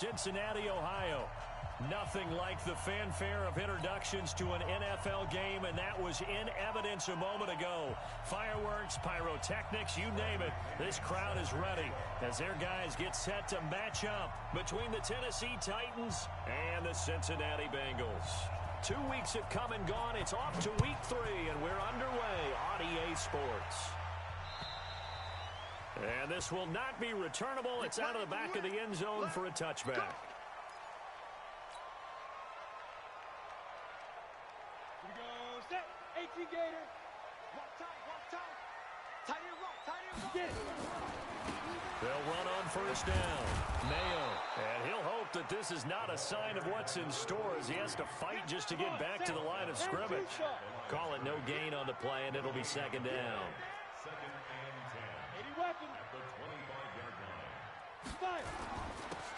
Cincinnati, Ohio. Nothing like the fanfare of introductions to an NFL game, and that was in evidence a moment ago. Fireworks, pyrotechnics, you name it. This crowd is ready as their guys get set to match up between the Tennessee Titans and the Cincinnati Bengals. 2 weeks have come and gone. It's off to week 3, and we're underway on EA Sports. And this will not be returnable. It's out of the back of the end zone for a touchback. Here we go. Set. 18 Gator. Walk tight. Tight end rock. Get it. They'll run on first down. Mayo. And he'll hope that this is not a sign of what's in store as he has to fight just to get back to the line of scrimmage. Call it no gain on the play, and it'll be second down.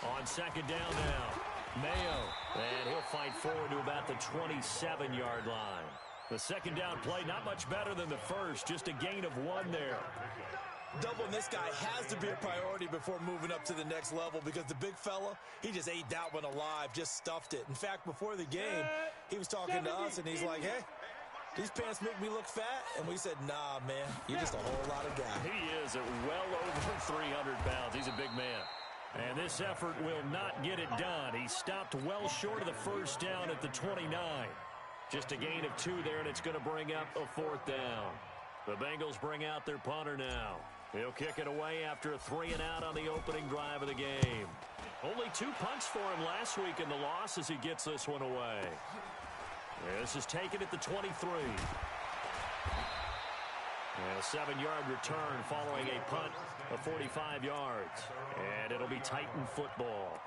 On second down now, Mayo, and he'll fight forward to about the 27-yard line. The second down play, not much better than the first, just a gain of 1 there. Doubling this guy has to be a priority before moving up to the next level because the big fella, he just ate that one alive, just stuffed it. In fact, before the game, he was talking to us, and he's like, hey, these pants make me look fat. And we said, nah, man, you're just a whole lot of guy. He is at well over 300 pounds. He's a big man. And this effort will not get it done. He stopped well short of the first down at the 29. Just a gain of 2 there, and it's going to bring up a 4th down. The Bengals bring out their punter now. He'll kick it away after a 3-and-out on the opening drive of the game. Only 2 punts for him last week in the loss as he gets this one away. This is taken at the 23. And a 7-yard return following a punt of 45 yards. And it'll be Titan football.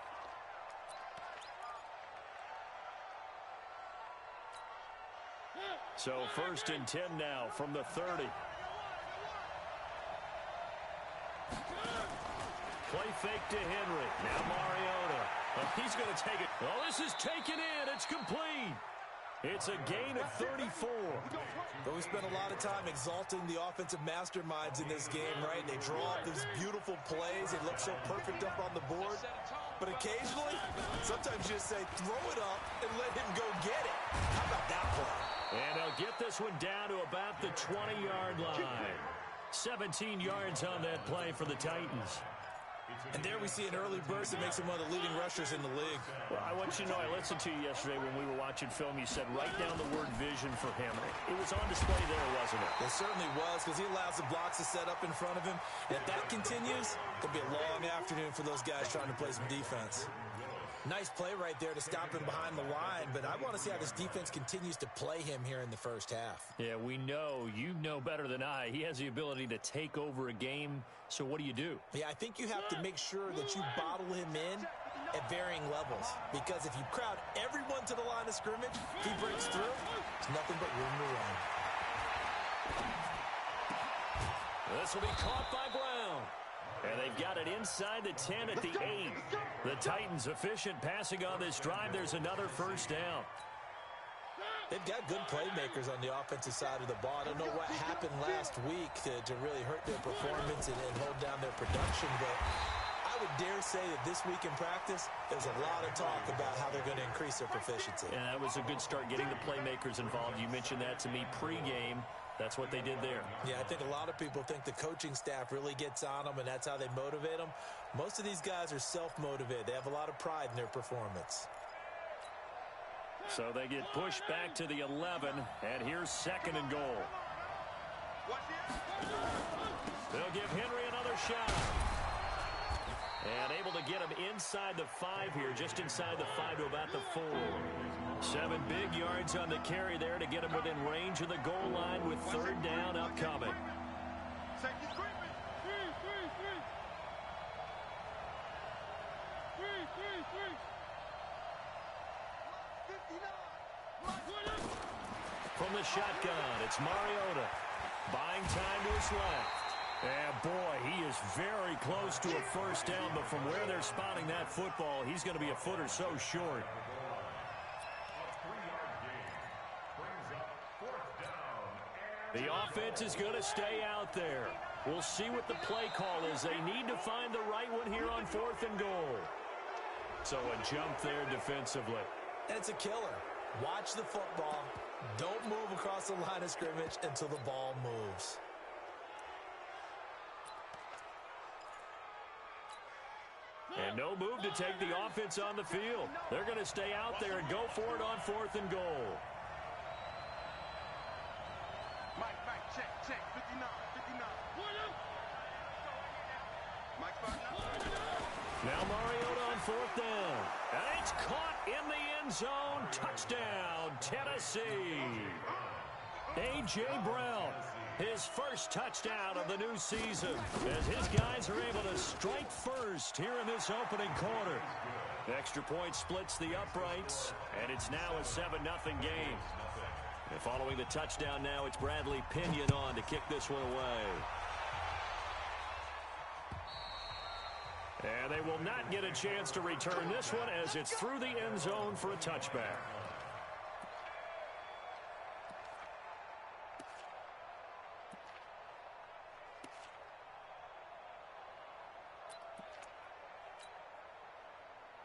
So 1st and 10 now from the 30. Play fake to Henry. Now Mariota. He's going to take it. Well, this is taken in. It's complete. It's a gain of 34. But we spent a lot of time exalting the offensive masterminds in this game, right? They draw up these beautiful plays. They look so perfect up on the board. But occasionally, sometimes you just say, throw it up and let him go get it. How about that play? And they'll get this one down to about the 20-yard line. 17 yards on that play for the Titans. And there we see an early burst that makes him one of the leading rushers in the league. Well, I want you to know, I listened to you yesterday when we were watching film. You said write down the word vision for him. It was on display there, wasn't it? It certainly was, because he allows the blocks to set up in front of him. And if that continues, it'll be a long afternoon for those guys trying to play some defense. Nice play right there to stop him behind the line, but I want to see how this defense continues to play him here in the first half. Yeah, we know. You know better than I. He has the ability to take over a game, so what do you do? Yeah, I think you have to make sure that you bottle him in at varying levels, because if you crowd everyone to the line of scrimmage, he breaks through, there's nothing but room to run. This will be caught by Brown. And they've got it inside the 10 at the 8. The Titans efficient passing on this drive. There's another first down. They've got good playmakers on the offensive side of the ball. I don't know what happened last week to really hurt their performance and hold down their production, but I would dare say that this week in practice, there's a lot of talk about how they're going to increase their proficiency. And that was a good start, getting the playmakers involved. You mentioned that to me pregame. That's what they did there. Yeah, I think a lot of people think the coaching staff really gets on them, and that's how they motivate them. Most of these guys are self-motivated. They have a lot of pride in their performance. So they get pushed back to the 11, and here's 2nd and goal. They'll give Henry another shot. And able to get him inside the 5 here, just inside the 5 to about the 4. 7 big yards on the carry there to get him within range of the goal line with 3rd down upcoming. From the shotgun, it's Mariota. Buying time to his left. And boy, he is very close to a first down, but from where they're spotting that football, he's going to be a foot or so short. The offense is going to stay out there. We'll see what the play call is. They need to find the right one here on 4th and goal. So a jump there defensively. And it's a killer. Watch the football. Don't move across the line of scrimmage until the ball moves. And no move to take the offense on the field. They're going to stay out there and go for it on 4th and goal. Mike, check, 59. Mike, now Mariota on 4th down. And it's caught in the end zone. Touchdown, Tennessee. A.J. Brown, his first touchdown of the new season, as his guys are able to strike first here in this opening quarter. The extra point splits the uprights, and it's now a 7-0 game. And following the touchdown now, it's Bradley Pinion on to kick this one away. And they will not get a chance to return this one as it's through the end zone for a touchback.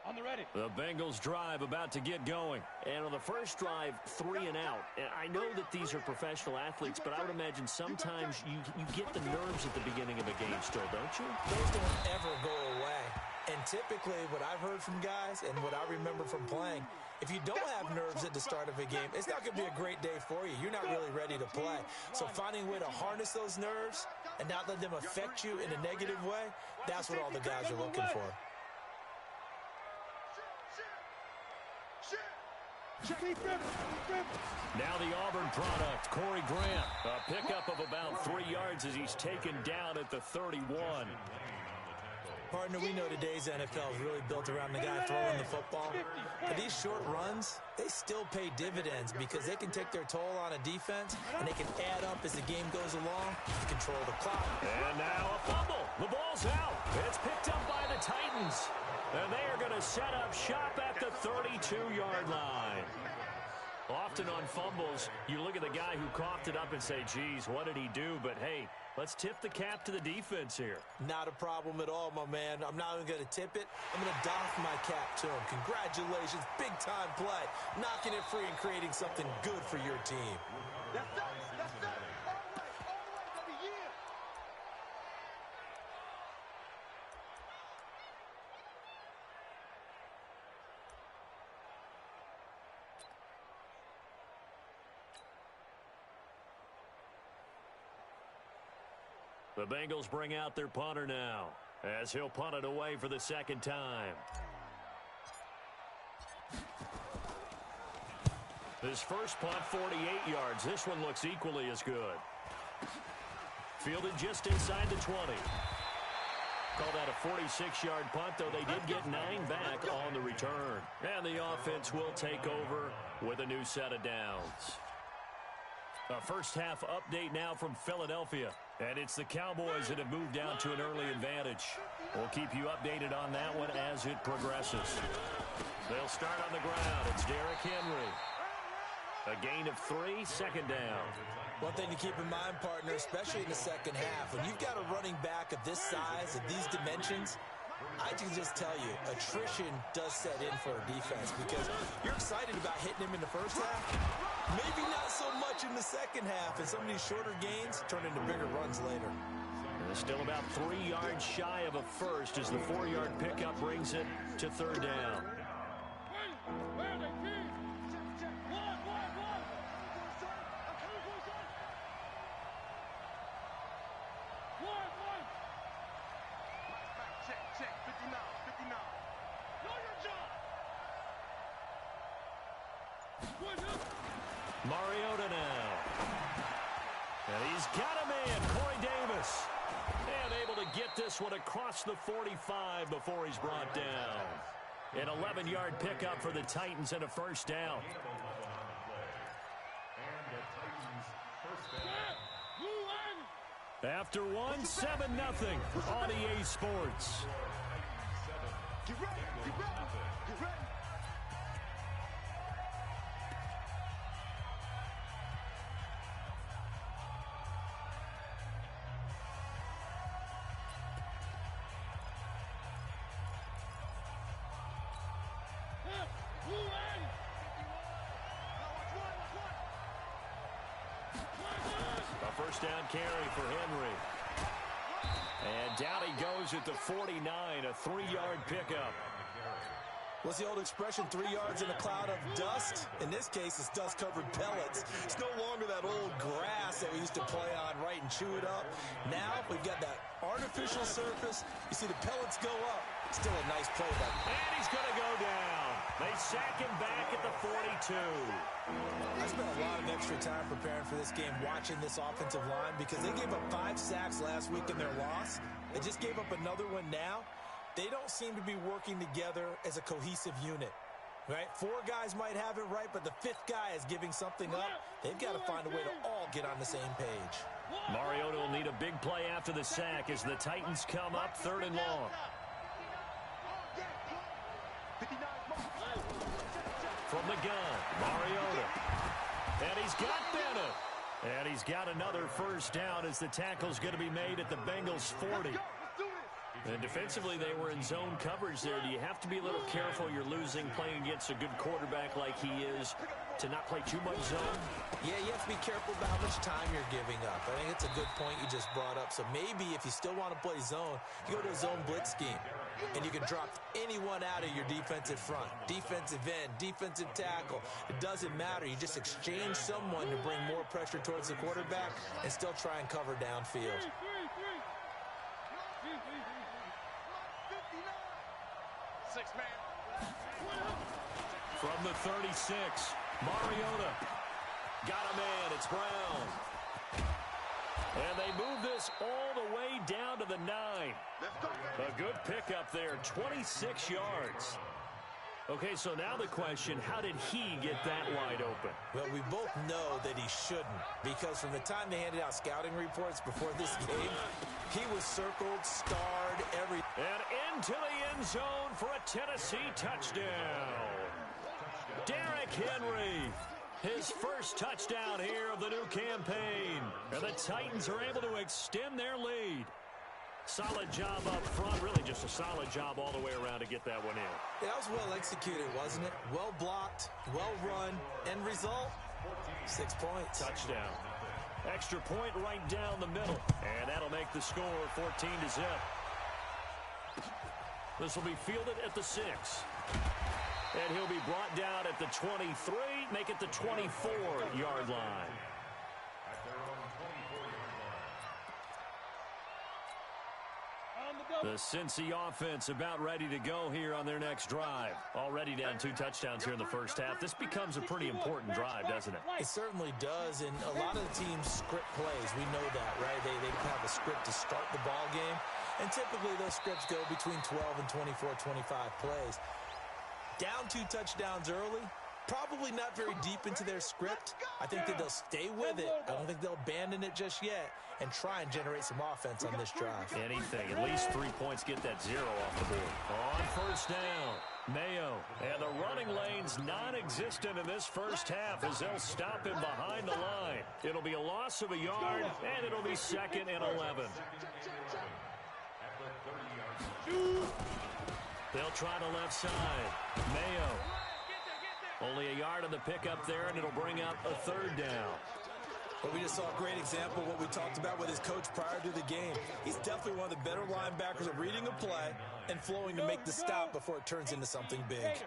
On the ready. The Bengals drive about to get going. And on the first drive, 3 and out. And I know that these are professional athletes, but I would imagine sometimes you get the nerves at the beginning of a game still, don't you? Those don't ever go away. And typically what I've heard from guys and what I remember from playing, if you don't have nerves at the start of a game, it's not going to be a great day for you. You're not really ready to play. So finding a way to harness those nerves and not let them affect you in a negative way, that's what all the guys are looking for. Now the Auburn product, Corey Grant. A pickup of about 3 yards as he's taken down at the 31. Partner, we know today's NFL is really built around the guy throwing the football. But these short runs, they still pay dividends because they can take their toll on a defense, and they can add up as the game goes along, control the clock. And now a fumble. The ball's out. It's picked up by the Titans. And they are going to set up shop at the 32-yard line. Often on fumbles, you look at the guy who coughed it up and say, geez, what did he do? But, hey, let's tip the cap to the defense here. Not a problem at all, my man. I'm not even going to tip it. I'm going to doff my cap to him. Congratulations. Big-time play. Knocking it free and creating something good for your team. That's it. All right, baby, yeah. The Bengals bring out their punter now as he'll punt it away for the second time. His first punt, 48 yards. This one looks equally as good. Fielded just inside the 20. Call that a 46-yard punt, though they did get 9 back on the return. And the offense will take over with a new set of downs. A first-half update now from Philadelphia. And it's the Cowboys that have moved down to an early advantage. We'll keep you updated on that one as it progresses. They'll start on the ground. It's Derrick Henry. A gain of 3, second down. One thing to keep in mind, partner, especially in the second half, when you've got a running back of this size, of these dimensions, I can just tell you, attrition does set in for a defense because you're excited about hitting him in the first half. Maybe not so much in the second half, and some of these shorter gains turn into bigger runs later. And still about 3 yards shy of a first as the 4-yard pickup brings it to third down. Check, 59. Know your job. Mariota now. And he's got a man, Corey Davis. And able to get this one across the 45 before he's brought down. An 11-yard pickup for the Titans and a first down. After one, 7-0 on EA Sports. Get ready. A first down carry for Henry. And down he goes at the 49, a 3-yard pickup. What's the old expression, 3 yards in a cloud of dust? In this case, it's dust-covered pellets. It's no longer that old grass that we used to play on, right, and chew it up. Now we've got that artificial surface. You see the pellets go up. Still a nice play, though. And he's going to go down. They sack him back at the 42. I spent a lot of extra time preparing for this game, watching this offensive line, because they gave up 5 sacks last week in their loss. They just gave up another one now. They don't seem to be working together as a cohesive unit, right? 4 guys might have it right, but the 5th guy is giving something up. They've got to find a way to all get on the same page. Mariota will need a big play after the sack as the Titans come up 3rd and long. From the gun, Mariota. And he's got Bennett. And he's got another first down as the tackle's going to be made at the Bengals 40. And defensively, they were in zone coverage there. Do you have to be a little careful? You're losing playing against a good quarterback like he is to not play too much zone? Yeah, you have to be careful about how much time you're giving up. I think it's a good point you just brought up. So maybe if you still want to play zone, you go to a zone blitz scheme. And you can drop anyone out of your defensive front. Defensive end, defensive tackle. It doesn't matter. You just exchange someone to bring more pressure towards the quarterback and still try and cover downfield. From the 36, Mariota. Got a man. It's Brown. And they move this all the way down to the 9. A good pickup there, 26 yards. Okay, so now the question, how did he get that wide open? Well, we both know that he shouldn't, because from the time they handed out scouting reports before this game, he was circled, starred, everything. And into the end zone for a Tennessee touchdown. Derrick Henry, his first touchdown here of the new campaign. And the Titans are able to extend their lead. Solid job up front, really just a solid job all the way around to get that one in. That was well executed, wasn't it? Well blocked, well run, end result, 6 points. Touchdown. Extra point right down the middle. And that'll make the score 14-0. This will be fielded at the 6. And he'll be brought down at the 23, make it the 24-yard line. The Cincy offense about ready to go here on their next drive. Already down 2 touchdowns here in the first half. This becomes a pretty important drive, doesn't it? It certainly does, and a lot of the teams script plays. We know that, right? They have a script to start the ball game, and typically those scripts go between 12 and 24, 25 plays. Down 2 touchdowns early, probably not very deep into their script. I think that they'll stay with it. I don't think they'll abandon it just yet and try and generate some offense on this drive. Anything. At least 3 points, get that 0 off the board. On first down, Mayo. And the running lane's non-existent in this first half as they'll stop him behind the line. It'll be a loss of a yard, and it'll be 2nd and 11. They'll try the left side. Mayo. Only a yard on the pickup there, and it'll bring up a 3rd down. But we just saw a great example of what we talked about with his coach prior to the game. He's definitely one of the better linebackers at reading a play and flowing to make the stop before it turns into something big.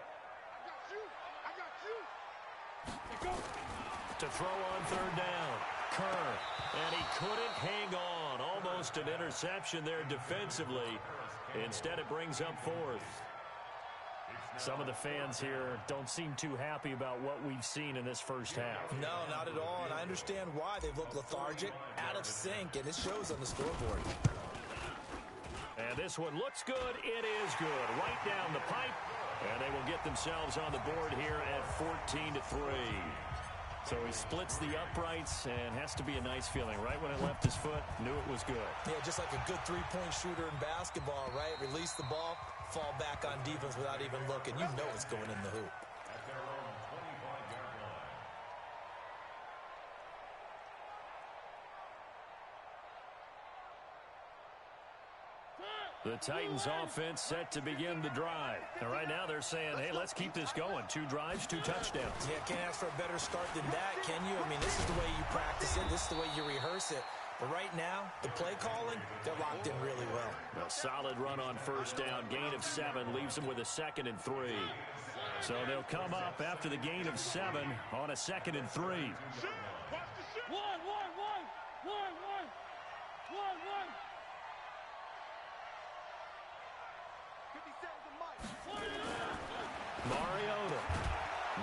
To throw on 3rd down, Kerr. And he couldn't hang on. Almost an interception there defensively. Instead, it brings up 4th. Some of the fans here don't seem too happy about what we've seen in this first half. No, not at all, and I understand why. They've looked lethargic, out of sync, and it shows on the scoreboard. And this one looks good. It is good. Right down the pipe, and they will get themselves on the board here at 14-3. So he splits the uprights and has to be a nice feeling. Right when it left his foot, knew it was good. Yeah, just like a good three-point shooter in basketball, right? Release the ball, fall back on defense without even looking. You know it's going in the hoop. The Titans offense set to begin the drive. And right now they're saying, hey, let's keep this going. 2 drives, 2 touchdowns. Yeah, can't ask for a better start than that, can you? I mean, this is the way you practice it. This is the way you rehearse it. But right now, the play calling, they're locked in really well. A solid run on first down. Gain of 7 leaves them with a 2nd and 3. So they'll come up after the gain of 7 on a 2nd and 3. One. Mariota.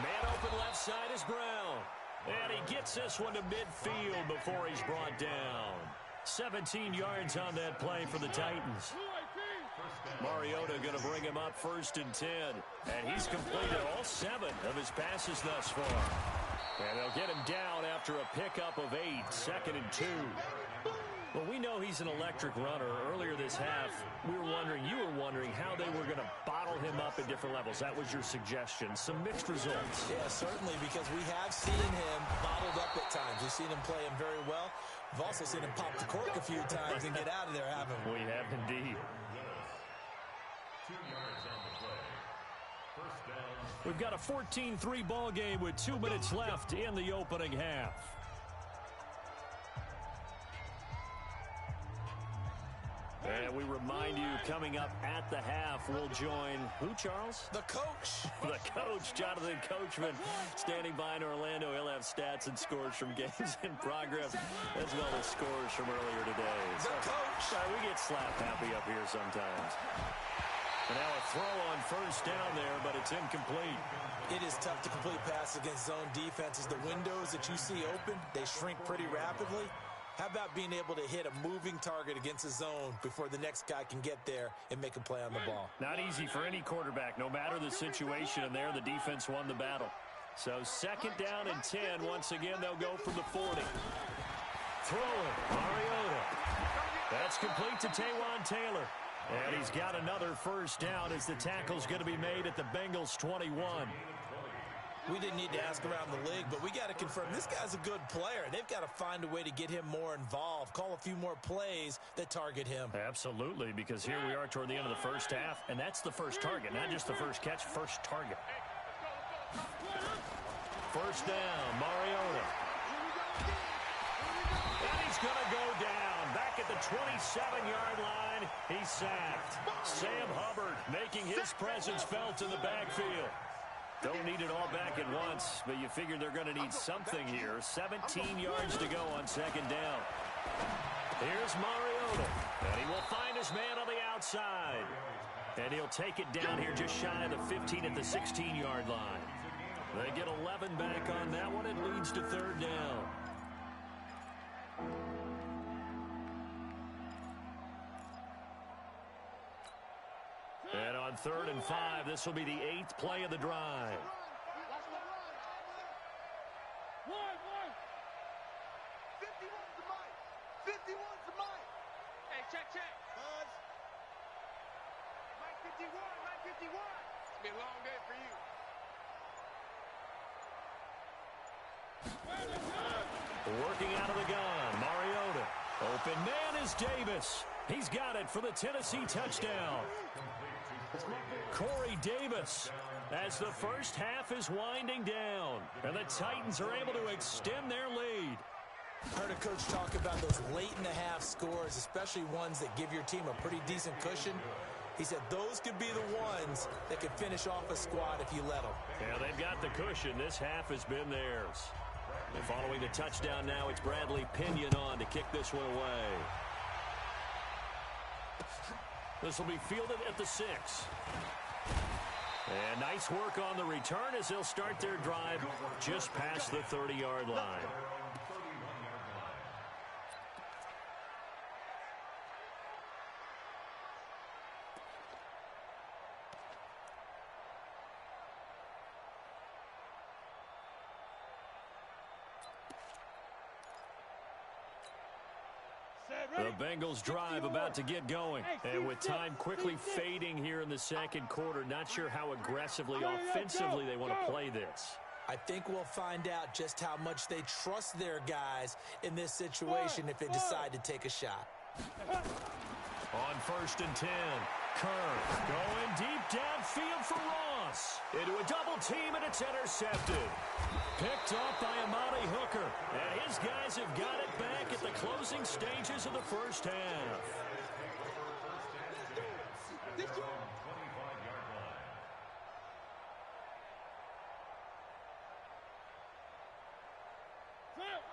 Man open left side is Brown. And he gets this one to midfield before he's brought down. 17 yards on that play for the Titans. Mariota going to bring him up 1st and 10. And he's completed all 7 of his passes thus far. And they'll get him down after a pickup of 8, 2nd and 2. Well, we know he's an electric runner. Earlier this half, you were wondering how they were going to bottle him up at different levels. That was your suggestion. Some mixed results. Yeah, certainly, because we have seen him bottled up at times. We've seen him play him very well. We've also seen him pop the cork a few times and get out of there, haven't we? We have indeed. We've got a 14-3 ball game with 2 minutes left in the opening half. And we remind you, coming up at the half, we'll join who, Charles? The coach. The coach, Jonathan Coachman, standing by in Orlando. He'll have stats and scores from games in progress, as well as scores from earlier today. The coach. We get slap happy up here sometimes. And now a throw on first down there, but it's incomplete. It is tough to complete passes against zone defenses. The windows that you see open, they shrink pretty rapidly. How about being able to hit a moving target against a zone before the next guy can get there and make a play on the ball? Not easy for any quarterback, no matter the situation, and there the defense won the battle. So 2nd down and 10. Once again, they'll go from the 40. Throwing, Mariota. That's complete to Taywan Taylor. And he's got another first down as the tackle's going to be made at the Bengals 21. We didn't need to ask around the league, but we got to confirm this guy's a good player. They've got to find a way to get him more involved, call a few more plays that target him. Absolutely, because here we are toward the end of the first half, and that's the first target, not just the first catch, first target. First down, Mariota. And he's going to go down. Back at the 27-yard line, he's sacked. Sam Hubbard making his presence felt in the backfield. Don't need it all back at once, but you figure they're going to need something here. 17 yards to go on 2nd down. Here's Mariota, and he will find his man on the outside. And he'll take it down here just shy of the 15 at the 16-yard line. They get 11 back on that one. It leads to 3rd down. And on 3rd and 5, this will be the 8th play of the drive. One. 51's the mic. 51's the mic. Hey, check. Buzz. Mike 51, Mike 51. It's been a long day for you. Working out of the gun, Mariota. Open man is Davis. He's got it for the Tennessee touchdown. Corey Davis, as the first half is winding down, and the Titans are able to extend their lead. I heard a coach talk about those late-in-the-half scores, especially ones that give your team a pretty decent cushion. He said those could be the ones that could finish off a squad if you let them. Yeah, they've got the cushion. This half has been theirs. And following the touchdown now, it's Bradley Pinion on to kick this one away. This will be fielded at the 6. And nice work on the return as they'll start their drive just past the 30-yard line. The Bengals drive about to get going. And with time quickly fading here in the second quarter, not sure how aggressively, offensively they want to play this. I think we'll find out just how much they trust their guys in this situation if they decide to take a shot. On 1st and 10, Kerr going deep downfield for Ross. Into a double team, and it's intercepted. Picked off by Amani Hooker. And his guys have got it back at the closing stages of the first half.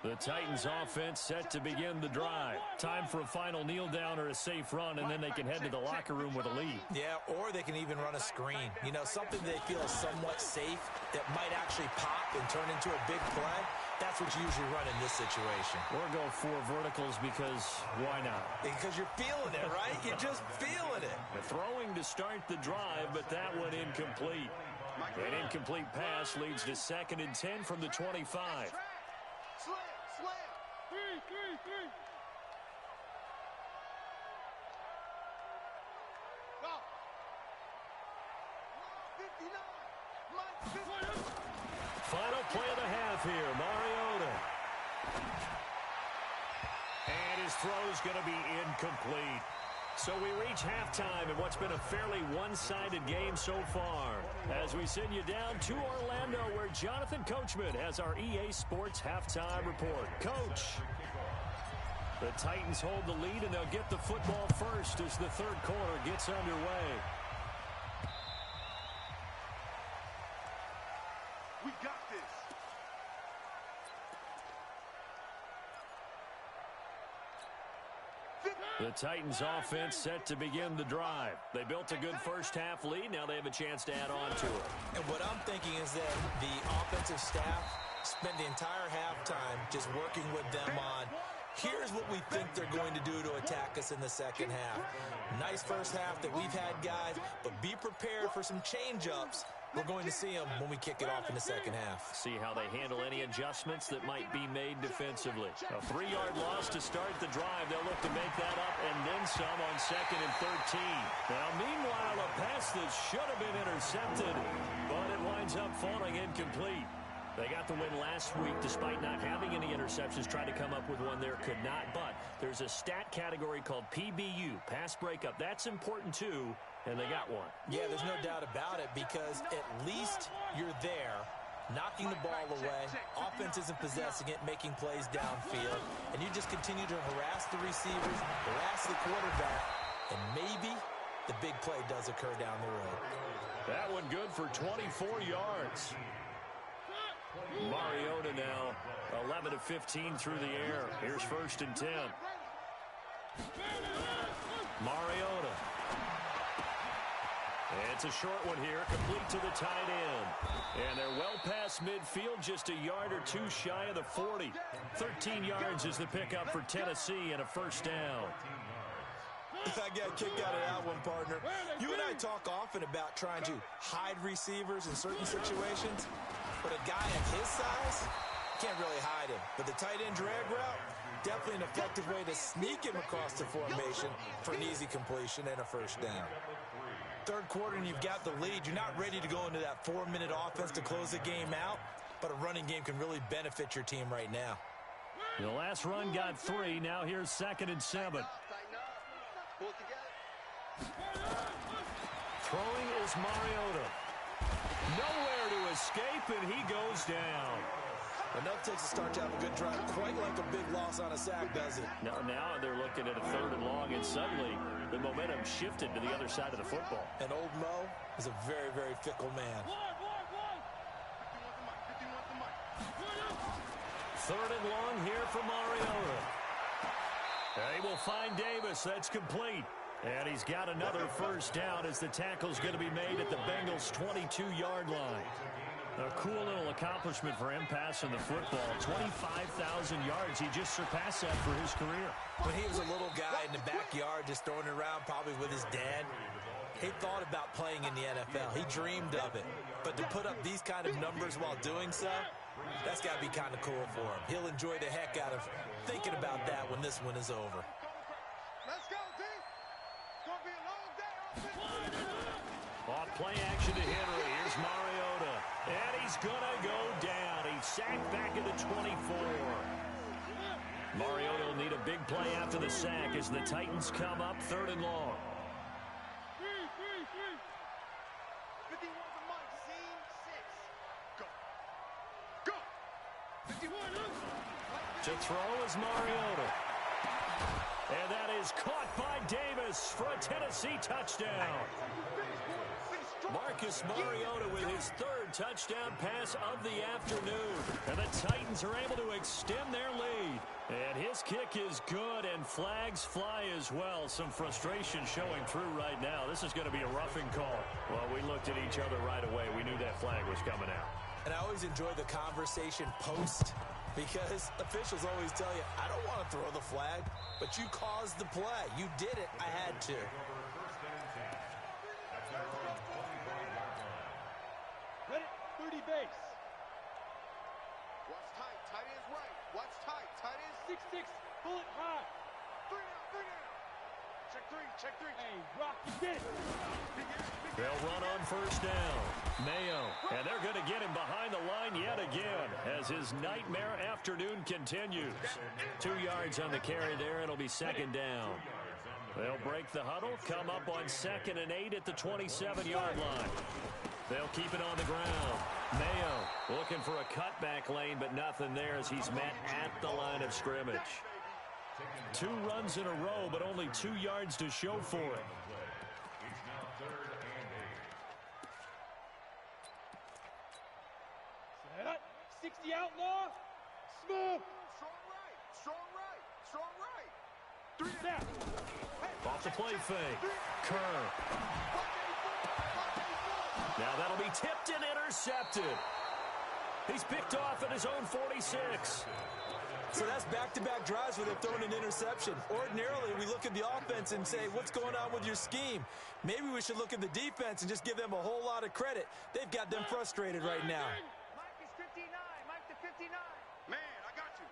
The Titans offense set to begin the drive. Time for a final kneel down or a safe run, and then they can head to the locker room with a lead. Yeah, or they can even run a screen. You know, something they feel is somewhat safe that might actually pop and turn into a big play. That's what you usually run in this situation. Or go 4 verticals because why not? Because you're feeling it, right? You're just feeling it. The throwing to start the drive, but that one incomplete. An incomplete pass leads to 2nd and 10 from the 25. Slam. 3. Go. 59. Final play of the half here, Mariota. And his throw's going to be incomplete. So we reach halftime in what's been a fairly one-sided game so far. As we send you down to Orlando, where Jonathan Coachman has our EA Sports halftime report. Coach. The Titans hold the lead, and they'll get the football first as the 3rd quarter gets underway. We got this. The Titans offense set to begin the drive. They built a good first half lead. Now they have a chance to add on to it. And what I'm thinking is that the offensive staff spent the entire halftime just working with them on, here's what we think they're going to do to attack us in the second half. Nice first half that we've had, guys, but be prepared for some change-ups. We're going to see them when we kick it off in the second half. See how they handle any adjustments that might be made defensively. A 3-yard loss to start the drive. They'll look to make that up and then some on 2nd and 13. Now, meanwhile, a pass that should have been intercepted, but it winds up falling incomplete. They got the win last week despite not having any interceptions. Tried to come up with one there, could not. But there's a stat category called PBU, pass breakup. That's important too, and they got one. Yeah, there's no doubt about it because at least you're there, knocking the ball away. Offense isn't possessing it, making plays downfield. And you just continue to harass the receivers, harass the quarterback, and maybe the big play does occur down the road. That one good for 24 yards. Mariota now 11 of 15 through the air. Here's 1st and 10. Mariota. It's a short one here, complete to the tight end. And they're well past midfield, just a yard or two shy of the 40. 13 yards is the pickup for Tennessee and a 1st down. I got a kick out of that one, partner. You and I talk often about trying to hide receivers in certain situations, but a guy of his size can't really hide him. But the tight end drag route, definitely an effective way to sneak him across the formation for an easy completion and a 1st down. 3rd quarter and you've got the lead. You're not ready to go into that 4-minute offense to close the game out, but a running game can really benefit your team right now. The last run got 3. Now here's 2nd and 7. Throwing is Mariota. Nowhere to escape, and he goes down. Enough takes a start to have a good drive. Quite like a big loss on a sack, does it? Now they're looking at a 3rd and long, and suddenly the momentum shifted to the other side of the football. And old Mo is a very, very fickle man. 3rd and long here for Mariota. They will find Davis. That's complete. And he's got another 1st down as the tackle's going to be made at the Bengals' 22-yard line. A cool little accomplishment for him passing the football. 25,000 yards. He just surpassed that for his career. When he was a little guy in the backyard just throwing it around probably with his dad, he thought about playing in the NFL. He dreamed of it. But to put up these kind of numbers while doing so, that's got to be kind of cool for him. He'll enjoy the heck out of thinking about that when this one is over. Let's go, D. It's going to be a long day. Off play action to Henry. Here's Mariota. And he's going to go down. He's sacked back at the 24. Mariota will need a big play after the sack as the Titans come up 3rd and long. 51 to Mike, scene 6. Go. Go. 51 To throw is Mariota. And that is caught by Davis for a Tennessee touchdown. Marcus Mariota with his 3rd touchdown pass of the afternoon. And the Titans are able to extend their lead. And his kick is good, and flags fly as well. Some frustration showing through right now. This is going to be a roughing call. Well, we looked at each other right away. We knew that flag was coming out. And I always enjoy the conversation post, because officials always tell you, I don't want to throw the flag, but you caused the play. You did it. I had to. Ready, 30 base. Watch tight, tight ends right. Watch tight, tight ends 6-6, bullet high. 3 down. Check 3. Hey, rock again. They'll run on 1st down. Mayo, and they're going to get him behind the line yet again as his nightmare afternoon continues. 2 yards on the carry there. It'll be 2nd down. They'll break the huddle, come up on 2nd and 8 at the 27-yard line. They'll keep it on the ground. Mayo looking for a cutback lane, but nothing there as he's met at the line of scrimmage. 2 runs in a row, but only 2 yards to show for it. Set. 60 outlaw. Smooth. Strong right. 3 down. Off the play fake. Kerr. Now that'll be tipped and intercepted. He's picked off at his own 46. So that's back-to-back drives where they've thrown an interception. Ordinarily, we look at the offense and say, what's going on with your scheme? Maybe we should look at the defense and just give them a whole lot of credit. They've got them frustrated right now. Mike is 59. Mike to 59. Man, I got you.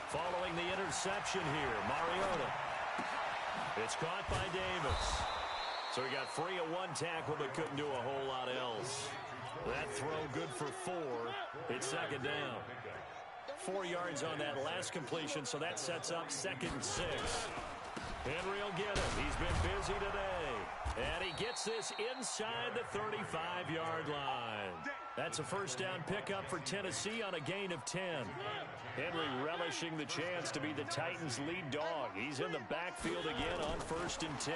Following the interception here, Mariota. It's caught by Davis. So he got free of 1 tackle but couldn't do a whole lot else. That throw good for 4. It's 2nd down. 4 yards on that last completion, so that sets up 2nd and 6. Henry will get it. He's been busy today. And he gets this inside the 35-yard line. That's a 1st down pickup for Tennessee on a gain of 10. Henry relishing the chance to be the Titans' lead dog. He's in the backfield again on 1st and 10.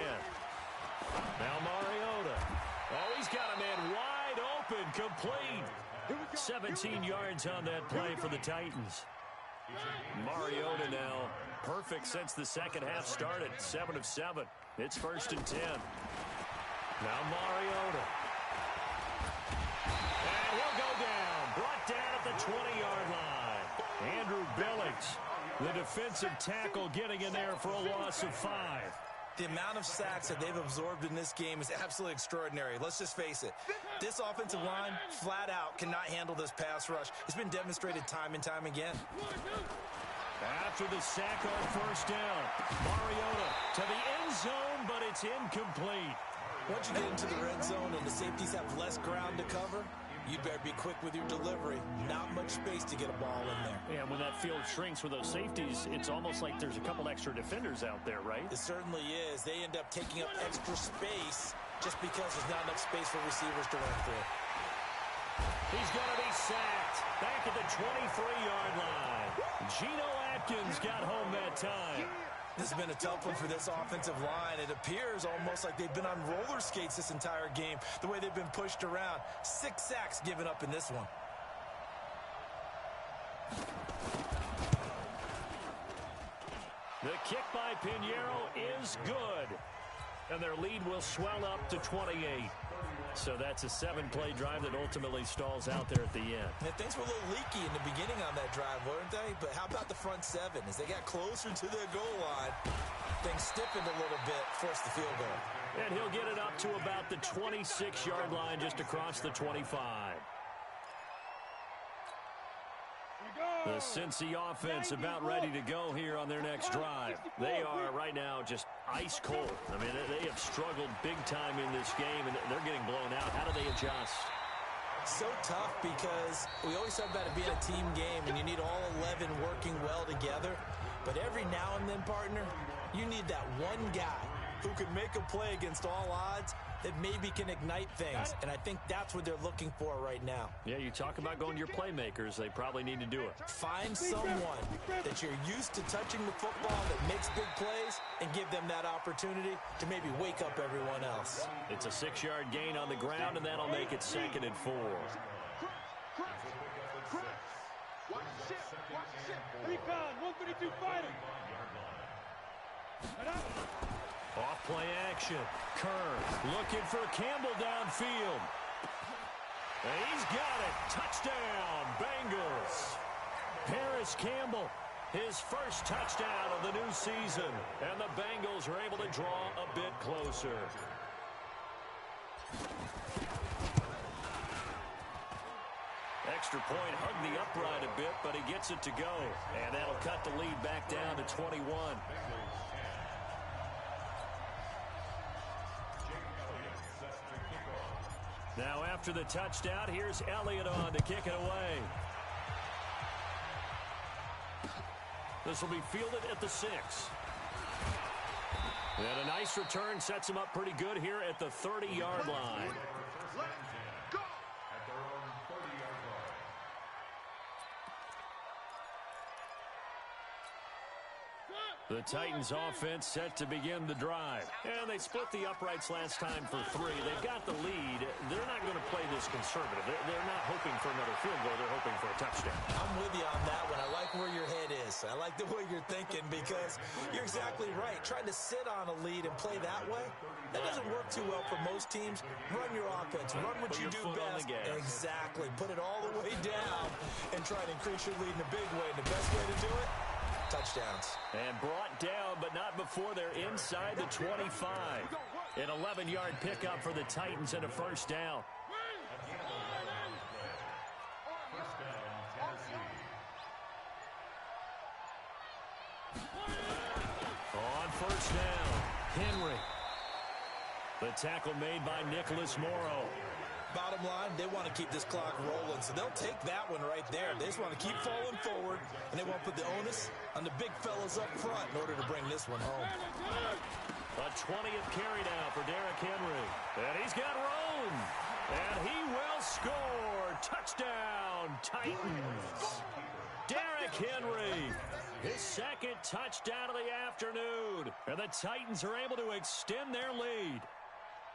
Now Mariota. Oh, he's got a man wide open, complete. 17 yards on that play for the Titans. Mariota now perfect since the 2nd half started. 7 of 7. It's 1st and 10. Now Mariota. And he'll go down. Brought down at the 20-yard line. Andrew Billings, the defensive tackle, getting in there for a loss of 5. The amount of sacks that they've absorbed in this game is absolutely extraordinary. Let's just face it. This offensive line, flat out, cannot handle this pass rush. It's been demonstrated time and time again. After the sack on 1st down, Mariota to the end zone, but it's incomplete. Once you get into the red zone and the safeties have less ground to cover, you better be quick with your delivery. Not much space to get a ball in there. Yeah, when that field shrinks with those safeties, it's almost like there's a couple extra defenders out there, right? It certainly is. They end up taking up extra space just because there's not enough space for receivers to run through. He's going to be sacked back at the 23-yard line. Geno Atkins got home that time. This has been a tough one for this offensive line. It appears almost like they've been on roller skates this entire game, the way they've been pushed around. 6 sacks given up in this one. The kick by Pinheiro is good. And their lead will swell up to 28. So that's a 7-play drive that ultimately stalls out there at the end. And things were a little leaky in the beginning on that drive, weren't they? But how about the front 7? As they got closer to their goal line, things stiffened a little bit, forced the field goal. And he'll get it up to about the 26-yard line just across the 25. The Cincy offense about ready to go here on their next drive. They are right now just ice cold. I mean, they have struggled big time in this game, and they're getting blown out. How do they adjust? So tough because we always talk about it being a team game and you need all 11 working well together. But every now and then, partner, you need that one guy who can make a play against all odds that maybe can ignite things. And I think that's what they're looking for right now. Yeah, you talk about going to your playmakers. They probably need to do it. Find someone that you're used to touching the football that makes big plays and give them that opportunity to maybe wake up everyone else. It's a 6-yard gain on the ground, and that'll make it 2nd and 4. Recon, 132 fighter. Off play action. Kerr looking for Campbell downfield. And he's got it. Touchdown, Bengals. Harris Campbell, his first touchdown of the new season. And the Bengals are able to draw a bit closer. Extra point hugged the upright a bit, but he gets it to go. And that'll cut the lead back down to 21. Now after the touchdown, here's Elliott on to kick it away. This will be fielded at the 6. And a nice return sets him up pretty good here at the 30-yard line. The Titans offense set to begin the drive. And they split the uprights last time for 3. They've got the lead. They're not going to play this conservative. They're not hoping for another field goal. They're hoping for a touchdown. I'm with you on that one. I like where your head is. I like the way you're thinking because you're exactly right. Trying to sit on a lead and play that way, that doesn't work too well for most teams. Run your offense. Run what you do best. Exactly. Put it all the way down and try to increase your lead in a big way. And the best way to do it, touchdowns. And brought down, but not before they're inside the 25. An 11-yard pickup for the Titans and a first down. On first down, Henry. The tackle made by Nicholas Morrow. Bottom line, they want to keep this clock rolling, so they'll take that one right there. They just want to keep falling forward, and they won't put the onus on the big fellas up front in order to bring this one home. A 20th carry now for Derrick Henry. And he's got room. And he will score. Touchdown, Titans. Derrick Henry, his second touchdown of the afternoon. And the Titans are able to extend their lead.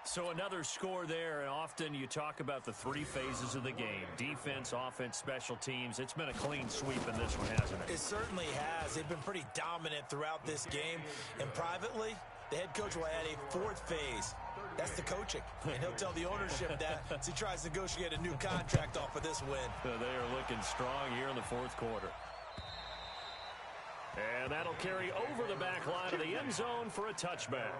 So another score there, and often you talk about the 3 phases of the game. Defense, offense, special teams. It's been a clean sweep in this one, hasn't it? It certainly has. They've been pretty dominant throughout this game. And privately, the head coach will add a 4th phase. That's the coaching. And he'll tell the ownership that as he tries to negotiate a new contract off of this win. They are looking strong here in the 4th quarter. And that'll carry over the back line of the end zone for a touchback.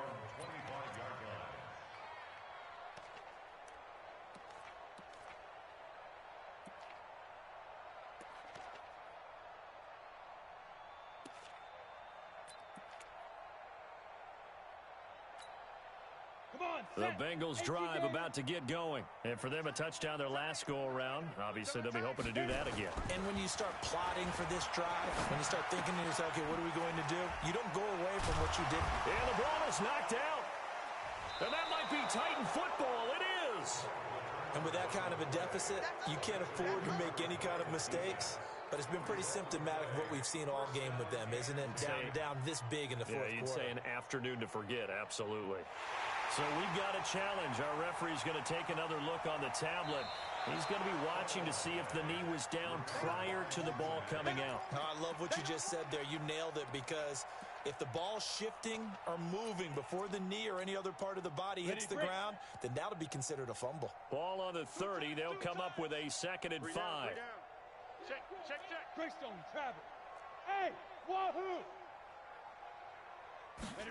The Bengals drive about to get going. And for them, a touchdown their last go-around. Obviously, they'll be hoping to do that again. And when you start plotting for this drive, when you start thinking to yourself, okay, what are we going to do? You don't go away from what you did. And the ball is knocked out. And that might be Titan football. It is. And with that kind of a deficit, you can't afford to make any kind of mistakes. But it's been pretty symptomatic of what we've seen all game with them, isn't it? Down this big in the fourth quarter. You'd say an afternoon to forget, absolutely. So we've got a challenge. Our referee's going to take another look on the tablet. He's going to be watching to see if the knee was down prior to the ball coming out. I love what you just said there. You nailed it, because if the ball's shifting or moving before the knee or any other part of the body hits the ground, then that'll be considered a fumble. Ball on the 30. They'll come up with a 2nd and 5. Check. Greystone, Travis. Hey, wahoo!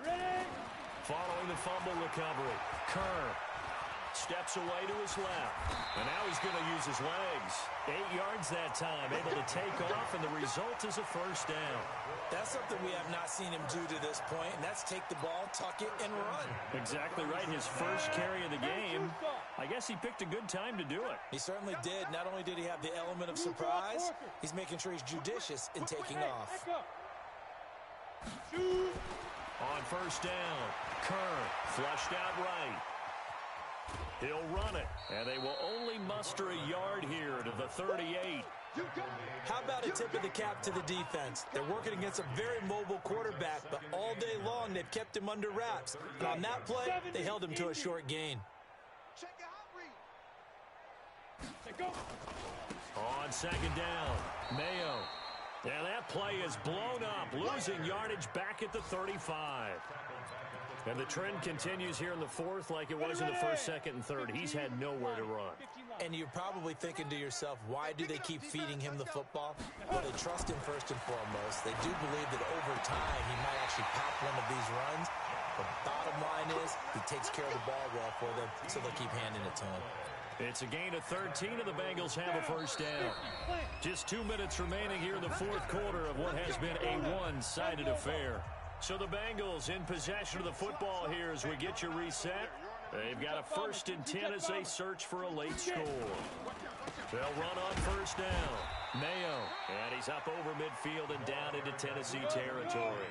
Ready? Following the fumble recovery, Kerr Steps away to his left. And now he's going to use his legs. 8 yards that time, able to take off, and the result is a first down. That's something we have not seen him do to this point, and that's take the ball, tuck it, and run. Exactly right. His first carry of the game. I guess he picked a good time to do it. He certainly did. Not only did he have the element of surprise, he's making sure he's judicious in taking off. On first down, Kerr flushed out right. He'll run it, and they will only muster a yard here to the 38. How about a tip of the cap to the defense? They're working against a very mobile quarterback, but all day long they've kept him under wraps. And on that play, they held him to a short gain. On second down, Mayo. And that play is blown up, losing yardage back at the 35. And the trend continues here in the fourth like it was in the first, second, and third. He's had nowhere to run. And you're probably thinking to yourself, why do they keep feeding him the football? Well, they trust him first and foremost. They do believe that over time he might actually pop one of these runs. The bottom line is he takes care of the ball well for them, so they'll keep handing it to him. It's a gain of 13, and the Bengals have a first down. Just 2 minutes remaining here in the fourth quarter of what has been a one-sided affair. So the Bengals in possession of the football here as we get you reset. They've got a 1st and 10 as they search for a late score. They'll run on first down. Mayo, and he's up over midfield and down into Tennessee territory.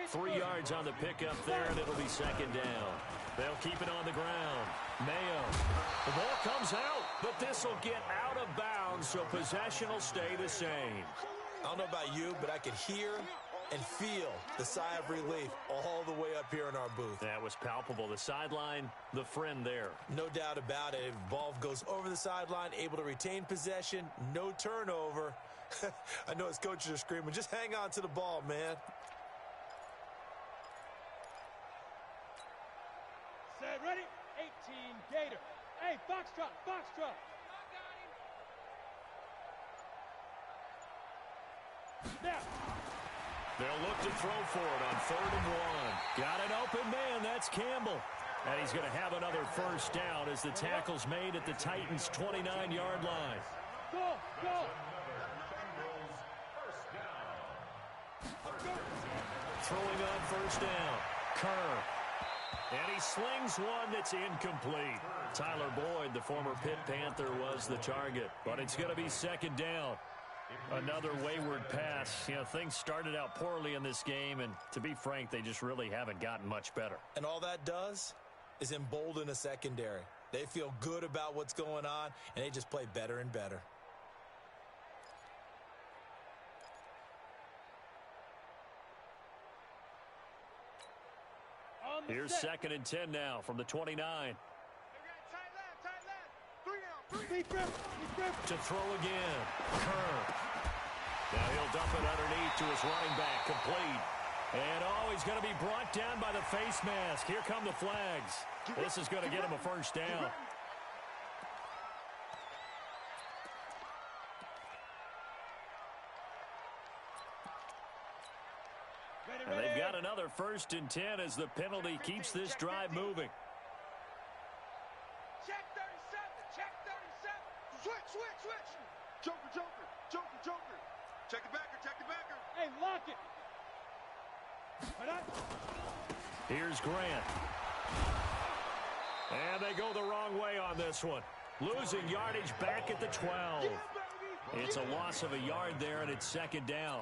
3 yards on the pickup there, and it'll be second down. They'll keep it on the ground. Mayo. The ball comes out, but this will get out of bounds, so possession will stay the same. I don't know about you, but I could hear and feel the sigh of relief all the way up here in our booth. That was palpable. The sideline, the friend there. No doubt about it. Ball goes over the sideline, able to retain possession, no turnover. I know his coaches are screaming, just hang on to the ball, man. Set, ready? 18, Gator. Hey, Foxtrot, Foxtrot. Now. They'll look to throw for it on 3rd and 1. Got an open man. That's Campbell. And he's going to have another first down as the tackle's made at the Titans' 29-yard line. Go, go. Throwing on first down. Kerr. And he slings one that's incomplete. Tyler Boyd, the former Pitt Panther, was the target. But it's going to be second down. Another wayward pass. You know, things started out poorly in this game, and to be frank, they just really haven't gotten much better. And all that does is embolden a secondary. They feel good about what's going on, and they just play better and better. Here's 2nd and 10 now from the 29. Tight left. 3 out. To throw again. Kerr. Now he'll dump it underneath to his running back. Complete. And he's going to be brought down by the face mask. Here come the flags. This is going to get him a first down. And they've got another 1st and 10 as the penalty keeps this drive moving. Check 37. Check 37. Switch. Joker. Check the backer. Hey, lock it. Here's Grant. And they go the wrong way on this one. Losing yardage back at the 12. It's a loss of a yard there, and it's second down.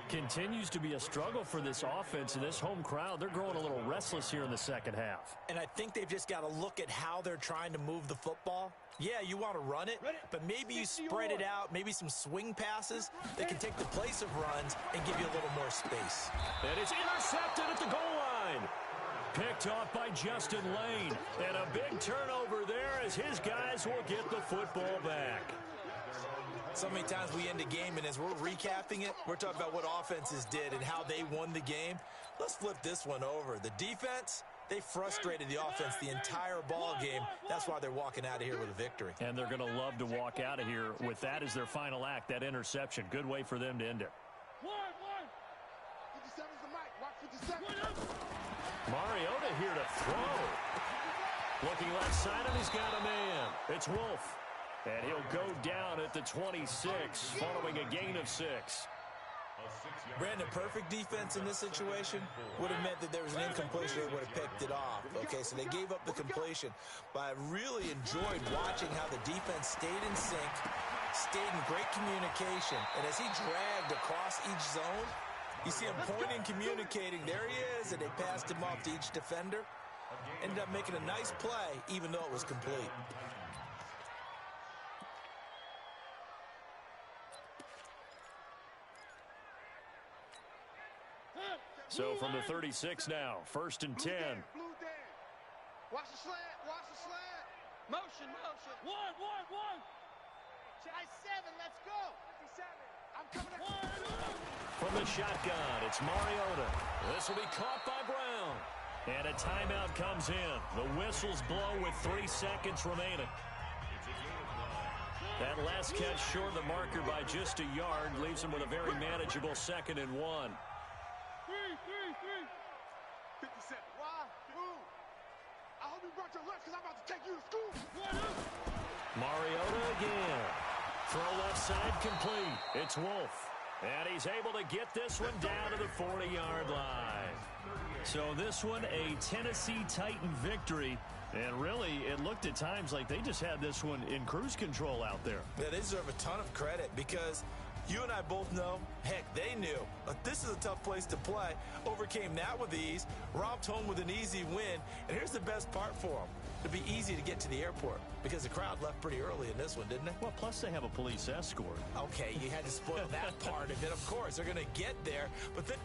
Continues to be a struggle for this offense and this home crowd. They're growing a little restless here in the second half. And I think they've just got to look at how they're trying to move the football. Yeah, you want to run it, but maybe you spread it out, maybe some swing passes that can take the place of runs and give you a little more space. And it's intercepted at the goal line. Picked off by Justin Lane. And a big turnover there as his guys will get the football back. So many times we end a game, and as we're recapping it, we're talking about what offenses did and how they won the game. Let's flip this one over. The defense, they frustrated the offense the entire ball game. That's why they're walking out of here with a victory. And they're going to love to walk out of here with that as their final act, that interception. Good way for them to end it. 57's the mic. Watch 57. Mariota here to throw. Looking left side, and he's got a man. It's Wolf. And he'll go down at the 26, following a gain of 6. Brandon, perfect defense in this situation would have meant that there was an incompletion. They would have picked it off. Okay, so they gave up the completion. But I really enjoyed watching how the defense stayed in sync, stayed in great communication. And as he dragged across each zone, you see him pointing, communicating. There he is, and they passed him off to each defender. Ended up making a nice play, even though it was complete. So from the 36 now, 1st and 10. Watch the slant, watch the slant. Motion, motion. One. Try 7, let's go. 57. I'm coming up. From the shotgun, it's Mariota. This will be caught by Brown. And a timeout comes in. The whistles blow with 3 seconds remaining. That last catch short of the marker by just a yard leaves him with a very manageable 2nd and 1. 57. Why? Move. I hope you brought your lunch because I'm about to take you to school. Mariota again. Throw left side complete. It's Wolf. And he's able to get this one down to the 40-yard line. So this one, a Tennessee Titan victory. And really, it looked at times like they just had this one in cruise control out there. Yeah, they deserve a ton of credit because you and I both know, heck, they knew. But this is a tough place to play. Overcame that with ease, romped home with an easy win. And here's the best part for them. It'd be easy to get to the airport because the crowd left pretty early in this one, didn't it? Well, plus they have a police escort. Okay, you had to spoil that part of it. Of course, they're going to get there. But then